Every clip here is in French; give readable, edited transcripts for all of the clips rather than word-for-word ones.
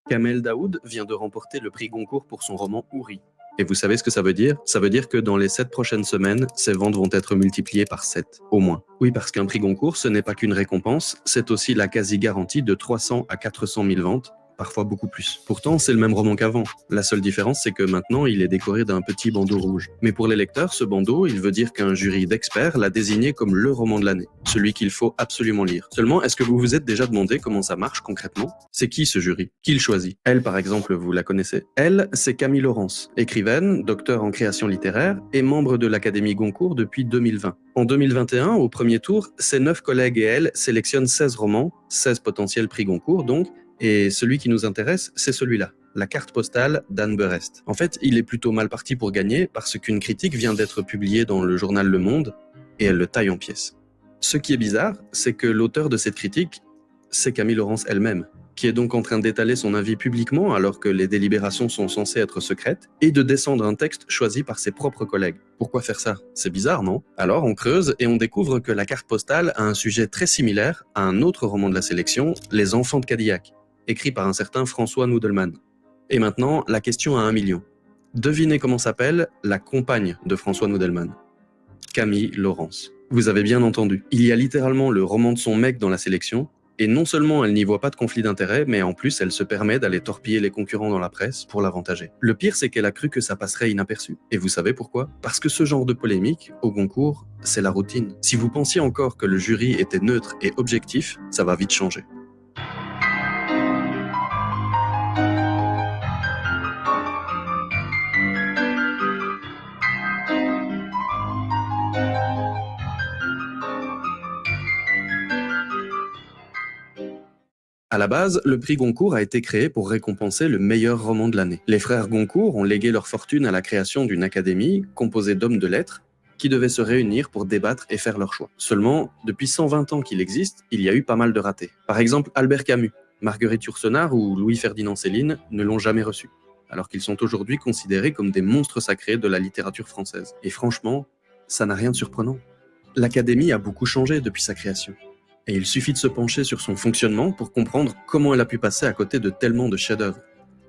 Kamel Daoud vient de remporter le prix Goncourt pour son roman Houri. Et vous savez ce que ça veut dire? Ça veut dire que dans les 7 prochaines semaines, ses ventes vont être multipliées par 7, au moins. Oui, parce qu'un prix Goncourt, ce n'est pas qu'une récompense, c'est aussi la quasi-garantie de 300 à 400 000 ventes, parfois beaucoup plus. Pourtant, c'est le même roman qu'avant. La seule différence, c'est que maintenant, il est décoré d'un petit bandeau rouge. Mais pour les lecteurs, ce bandeau, il veut dire qu'un jury d'experts l'a désigné comme le roman de l'année, celui qu'il faut absolument lire. Seulement, est-ce que vous vous êtes déjà demandé comment ça marche concrètement? C'est qui ce jury? Qui le choisit? Elle, par exemple, vous la connaissez? Elle, c'est Camille Laurence, écrivaine, docteur en création littéraire et membre de l'Académie Goncourt depuis 2020. En 2021, au premier tour, ses 9 collègues et elle sélectionnent 16 romans, 16 potentiels prix Goncourt donc, et celui qui nous intéresse, c'est celui-là, la carte postale d'Anne Berest. En fait, il est plutôt mal parti pour gagner parce qu'une critique vient d'être publiée dans le journal Le Monde et elle le taille en pièces. Ce qui est bizarre, c'est que l'auteur de cette critique, c'est Camille Laurence elle-même, qui est donc en train d'étaler son avis publiquement alors que les délibérations sont censées être secrètes, et de descendre un texte choisi par ses propres collègues. Pourquoi faire ça? C'est bizarre, non? Alors on creuse et on découvre que la carte postale a un sujet très similaire à un autre roman de la sélection, Les Enfants de Cadillac, écrit par un certain François Noudelman. Et maintenant, la question à 1 million. Devinez comment s'appelle la compagne de François Noudelman. Camille Laurence. Vous avez bien entendu. Il y a littéralement le roman de son mec dans la sélection, et non seulement elle n'y voit pas de conflit d'intérêt, mais en plus elle se permet d'aller torpiller les concurrents dans la presse pour l'avantager. Le pire, c'est qu'elle a cru que ça passerait inaperçu. Et vous savez pourquoi? Parce que ce genre de polémique, au Goncourt, c'est la routine. Si vous pensiez encore que le jury était neutre et objectif, ça va vite changer. À la base, le prix Goncourt a été créé pour récompenser le meilleur roman de l'année. Les frères Goncourt ont légué leur fortune à la création d'une académie composée d'hommes de lettres qui devaient se réunir pour débattre et faire leur choix. Seulement, depuis 120 ans qu'il existe, il y a eu pas mal de ratés. Par exemple, Albert Camus, Marguerite Yourcenar ou Louis-Ferdinand Céline ne l'ont jamais reçu, alors qu'ils sont aujourd'hui considérés comme des monstres sacrés de la littérature française. Et franchement, ça n'a rien de surprenant. L'Académie a beaucoup changé depuis sa création. Et il suffit de se pencher sur son fonctionnement pour comprendre comment elle a pu passer à côté de tellement de chefs-d'œuvre.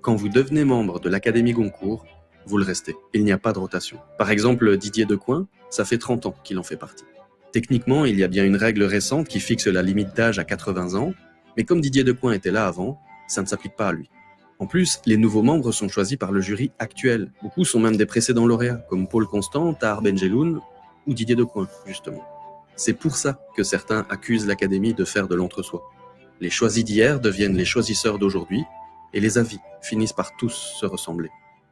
Quand vous devenez membre de l'Académie Goncourt, vous le restez. Il n'y a pas de rotation. Par exemple, Didier Decoing, ça fait 30 ans qu'il en fait partie. Techniquement, il y a bien une règle récente qui fixe la limite d'âge à 80 ans, mais comme Didier Decoing était là avant, ça ne s'applique pas à lui. En plus, les nouveaux membres sont choisis par le jury actuel. Beaucoup sont même des précédents lauréats, comme Paul Constant, Tahar Benjeloun ou Didier Decoing, justement. C'est pour ça que certains accusent l'Académie de faire de l'entre-soi. Les choisis d'hier deviennent les choisisseurs d'aujourd'hui, et les avis finissent par tous se ressembler.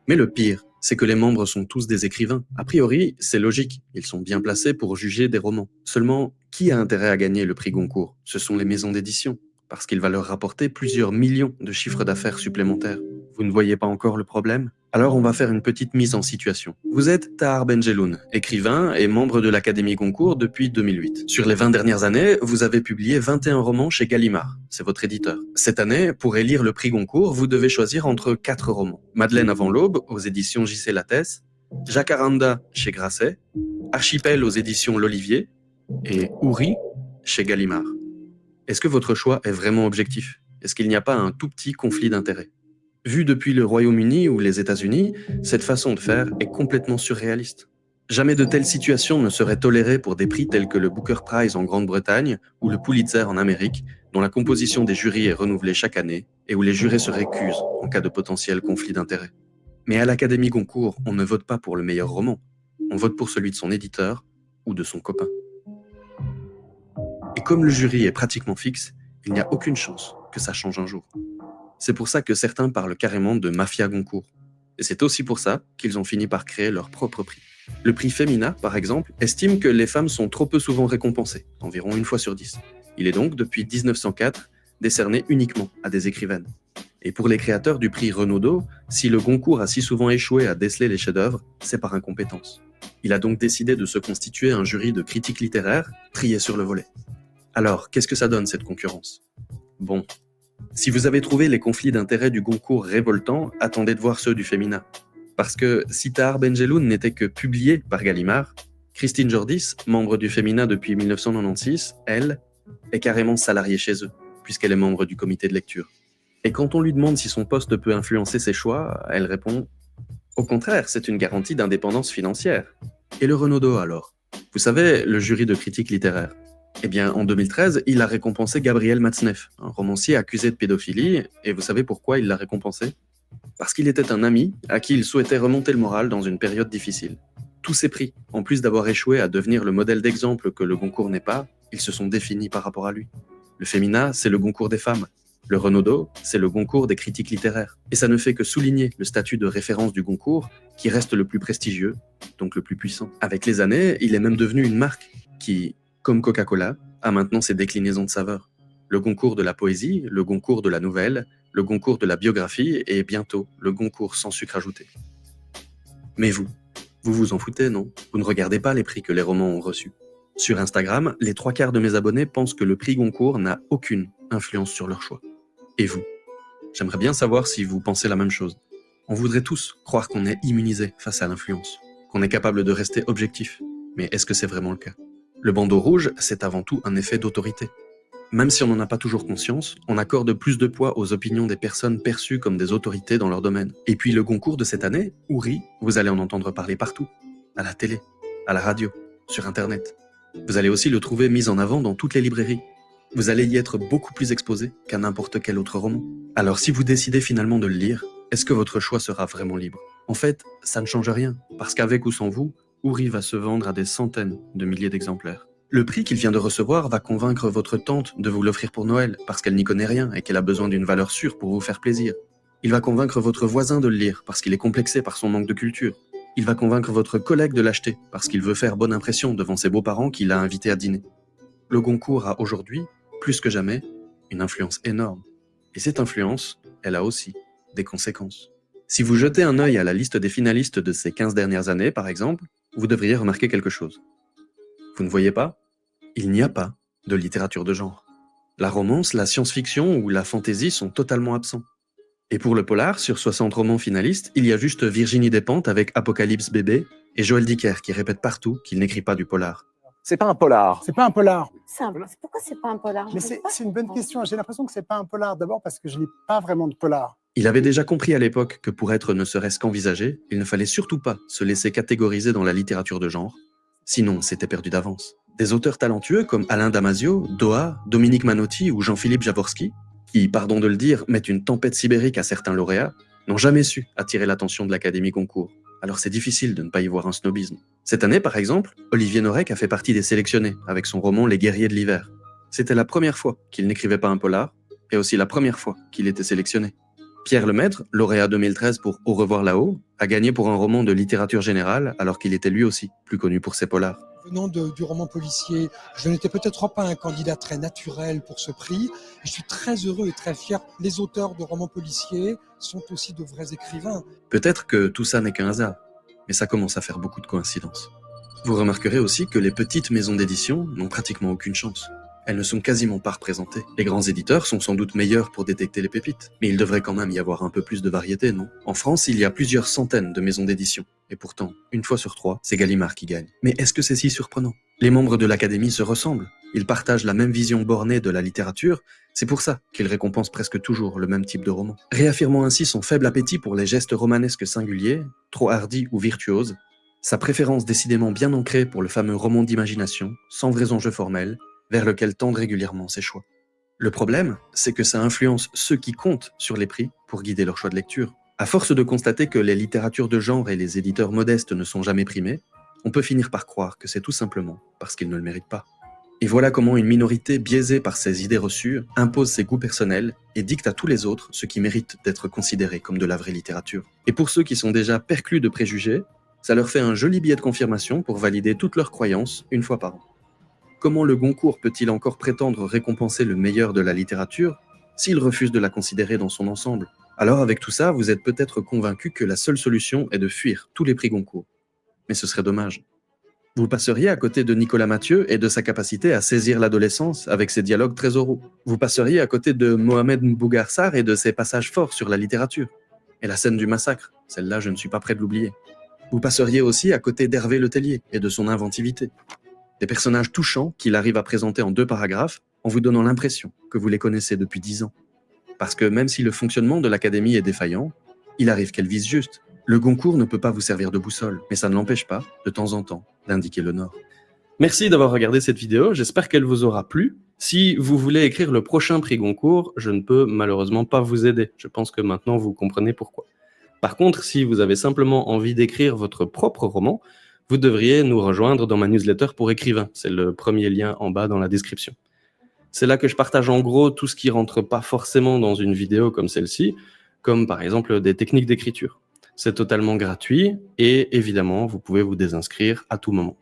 Mais le pire, c'est que les membres sont tous des écrivains. A priori, c'est logique, ils sont bien placés pour juger des romans. Seulement, qui a intérêt à gagner le prix Goncourt? Ce sont les maisons d'édition, parce qu'il va leur rapporter plusieurs millions de chiffres d'affaires supplémentaires. Vous ne voyez pas encore le problème? Alors on va faire une petite mise en situation. Vous êtes Tahar Benjeloun, écrivain et membre de l'Académie Goncourt depuis 2008. Sur les 20 dernières années, vous avez publié 21 romans chez Gallimard, c'est votre éditeur. Cette année, pour élire le prix Goncourt, vous devez choisir entre 4 romans. Madeleine avant l'aube, aux éditions J.C. Lattès, Jacaranda chez Grasset, Archipel aux éditions L'Olivier, et Houri chez Gallimard. Est-ce que votre choix est vraiment objectif? Est-ce qu'il n'y a pas un tout petit conflit d'intérêts? Vu depuis le Royaume-Uni ou les États-Unis, cette façon de faire est complètement surréaliste. Jamais de telles situations ne seraient tolérées pour des prix tels que le Booker Prize en Grande-Bretagne ou le Pulitzer en Amérique, dont la composition des jurys est renouvelée chaque année et où les jurés se récusent en cas de potentiel conflit d'intérêts. Mais à l'Académie Goncourt, on ne vote pas pour le meilleur roman, on vote pour celui de son éditeur ou de son copain. Et comme le jury est pratiquement fixe, il n'y a aucune chance que ça change un jour. C'est pour ça que certains parlent carrément de mafia Goncourt. Et c'est aussi pour ça qu'ils ont fini par créer leur propre prix. Le prix Femina, par exemple, estime que les femmes sont trop peu souvent récompensées, environ 1 fois sur 10. Il est donc, depuis 1904, décerné uniquement à des écrivaines. Et pour les créateurs du prix Renaudot, si le Goncourt a si souvent échoué à déceler les chefs-d'œuvre, c'est par incompétence. Il a donc décidé de se constituer un jury de critiques littéraires triés sur le volet. Alors, qu'est-ce que ça donne cette concurrence? Bon. Si vous avez trouvé les conflits d'intérêts du Goncourt révoltants, attendez de voir ceux du Femina. Parce que si Tahar Benjeloun n'était que publié par Gallimard, Christine Jordis, membre du Femina depuis 1996, elle, est carrément salariée chez eux, puisqu'elle est membre du comité de lecture. Et quand on lui demande si son poste peut influencer ses choix, elle répond « Au contraire, c'est une garantie d'indépendance financière. » Et le Renaudot alors? Vous savez, le jury de critique littéraire. Eh bien, en 2013, il a récompensé Gabriel Matzneff, un romancier accusé de pédophilie, et vous savez pourquoi il l'a récompensé? Parce qu'il était un ami à qui il souhaitait remonter le moral dans une période difficile. Tous ces prix, en plus d'avoir échoué à devenir le modèle d'exemple que le Goncourt n'est pas, ils se sont définis par rapport à lui. Le Fémina, c'est le Goncourt des femmes. Le Renaudot, c'est le Goncourt des critiques littéraires. Et ça ne fait que souligner le statut de référence du Goncourt, qui reste le plus prestigieux, donc le plus puissant. Avec les années, il est même devenu une marque qui, comme Coca-Cola, a maintenant ses déclinaisons de saveurs. Le Goncourt de la poésie, le Goncourt de la nouvelle, le Goncourt de la biographie et bientôt le Goncourt sans sucre ajouté. Mais vous vous en foutez, non? Vous ne regardez pas les prix que les romans ont reçus. Sur Instagram, les 3/4 de mes abonnés pensent que le prix Goncourt n'a aucune influence sur leur choix. Et vous? J'aimerais bien savoir si vous pensez la même chose. On voudrait tous croire qu'on est immunisé face à l'influence, qu'on est capable de rester objectif. Mais est-ce que c'est vraiment le cas? Le bandeau rouge, c'est avant tout un effet d'autorité. Même si on n'en a pas toujours conscience, on accorde plus de poids aux opinions des personnes perçues comme des autorités dans leur domaine. Et puis le Goncourt de cette année, Ouri, vous allez en entendre parler partout. À la télé, à la radio, sur Internet. Vous allez aussi le trouver mis en avant dans toutes les librairies. Vous allez y être beaucoup plus exposé qu'à n'importe quel autre roman. Alors si vous décidez finalement de le lire, est-ce que votre choix sera vraiment libre? En fait, ça ne change rien, parce qu'avec ou sans vous, Ouri va se vendre à des centaines de milliers d'exemplaires. Le prix qu'il vient de recevoir va convaincre votre tante de vous l'offrir pour Noël, parce qu'elle n'y connaît rien et qu'elle a besoin d'une valeur sûre pour vous faire plaisir. Il va convaincre votre voisin de le lire, parce qu'il est complexé par son manque de culture. Il va convaincre votre collègue de l'acheter, parce qu'il veut faire bonne impression devant ses beaux-parents qu'il a invités à dîner. Le Goncourt a aujourd'hui, plus que jamais, une influence énorme. Et cette influence, elle a aussi des conséquences. Si vous jetez un œil à la liste des finalistes de ces 15 dernières années, par exemple, vous devriez remarquer quelque chose. Vous ne voyez pas? Il n'y a pas de littérature de genre. La romance, la science-fiction ou la fantasy sont totalement absents. Et pour le polar, sur 60 romans finalistes, il y a juste Virginie Despentes avec Apocalypse bébé et Joël Dicker qui répète partout qu'il n'écrit pas du polar. C'est pas un polar. C'est pas un polar. Pourquoi c'est pas un polar? Mais c'est une bonne question. J'ai l'impression que c'est pas un polar. D'abord parce que je n'ai pas vraiment de polar. Il avait déjà compris à l'époque que pour être ne serait-ce qu'envisagé, il ne fallait surtout pas se laisser catégoriser dans la littérature de genre. Sinon, c'était perdu d'avance. Des auteurs talentueux comme Alain Damasio, Doha, Dominique Manotti ou Jean-Philippe Jaworski, qui, pardon de le dire, mettent une tempête sibérique à certains lauréats, n'ont jamais su attirer l'attention de l'Académie Goncourt. Alors c'est difficile de ne pas y voir un snobisme. Cette année, par exemple, Olivier Norek a fait partie des sélectionnés avec son roman Les Guerriers de l'hiver. C'était la première fois qu'il n'écrivait pas un polar, et aussi la première fois qu'il était sélectionné. Pierre Lemaître, lauréat 2013 pour Au revoir là-haut, a gagné pour un roman de littérature générale alors qu'il était lui aussi plus connu pour ses polars. Venant du roman policier, je n'étais peut-être pas un candidat très naturel pour ce prix. Je suis très heureux et très fier. Les auteurs de romans policiers sont aussi de vrais écrivains. Peut-être que tout ça n'est qu'un hasard, mais ça commence à faire beaucoup de coïncidences. Vous remarquerez aussi que les petites maisons d'édition n'ont pratiquement aucune chance. Elles ne sont quasiment pas représentées. Les grands éditeurs sont sans doute meilleurs pour détecter les pépites, mais il devrait quand même y avoir un peu plus de variété, non? En France, il y a plusieurs centaines de maisons d'édition, et pourtant, une fois sur 3, c'est Gallimard qui gagne. Mais est-ce que c'est si surprenant? Les membres de l'Académie se ressemblent, ils partagent la même vision bornée de la littérature, c'est pour ça qu'ils récompensent presque toujours le même type de roman. Réaffirmant ainsi son faible appétit pour les gestes romanesques singuliers, trop hardis ou virtuoses, sa préférence décidément bien ancrée pour le fameux roman d'imagination, sans vrais enjeux formels, vers lequel tendent régulièrement ses choix. Le problème, c'est que ça influence ceux qui comptent sur les prix pour guider leur choix de lecture. À force de constater que les littératures de genre et les éditeurs modestes ne sont jamais primés, on peut finir par croire que c'est tout simplement parce qu'ils ne le méritent pas. Et voilà comment une minorité biaisée par ses idées reçues impose ses goûts personnels et dicte à tous les autres ce qui mérite d'être considéré comme de la vraie littérature. Et pour ceux qui sont déjà perclus de préjugés, ça leur fait un joli billet de confirmation pour valider toutes leurs croyances une fois par an. Comment le Goncourt peut-il encore prétendre récompenser le meilleur de la littérature s'il refuse de la considérer dans son ensemble? Alors avec tout ça, vous êtes peut-être convaincu que la seule solution est de fuir tous les prix Goncourt. Mais ce serait dommage. Vous passeriez à côté de Nicolas Mathieu et de sa capacité à saisir l'adolescence avec ses dialogues très oraux. Vous passeriez à côté de Mohamed Mbougarsar et de ses passages forts sur la littérature. Et la scène du massacre, celle-là je ne suis pas prêt de l'oublier. Vous passeriez aussi à côté d'Hervé Letellier et de son inventivité. Des personnages touchants qu'il arrive à présenter en 2 paragraphes en vous donnant l'impression que vous les connaissez depuis 10 ans. Parce que même si le fonctionnement de l'académie est défaillant, il arrive qu'elle vise juste. Le Goncourt ne peut pas vous servir de boussole, mais ça ne l'empêche pas, de temps en temps, d'indiquer le nord. Merci d'avoir regardé cette vidéo, j'espère qu'elle vous aura plu. Si vous voulez écrire le prochain prix Goncourt, je ne peux malheureusement pas vous aider. Je pense que maintenant vous comprenez pourquoi. Par contre, si vous avez simplement envie d'écrire votre propre roman, vous devriez nous rejoindre dans ma newsletter pour écrivains. C'est le premier lien en bas dans la description. C'est là que je partage en gros tout ce qui rentre pas forcément dans une vidéo comme celle-ci, comme par exemple des techniques d'écriture. C'est totalement gratuit et évidemment, vous pouvez vous désinscrire à tout moment.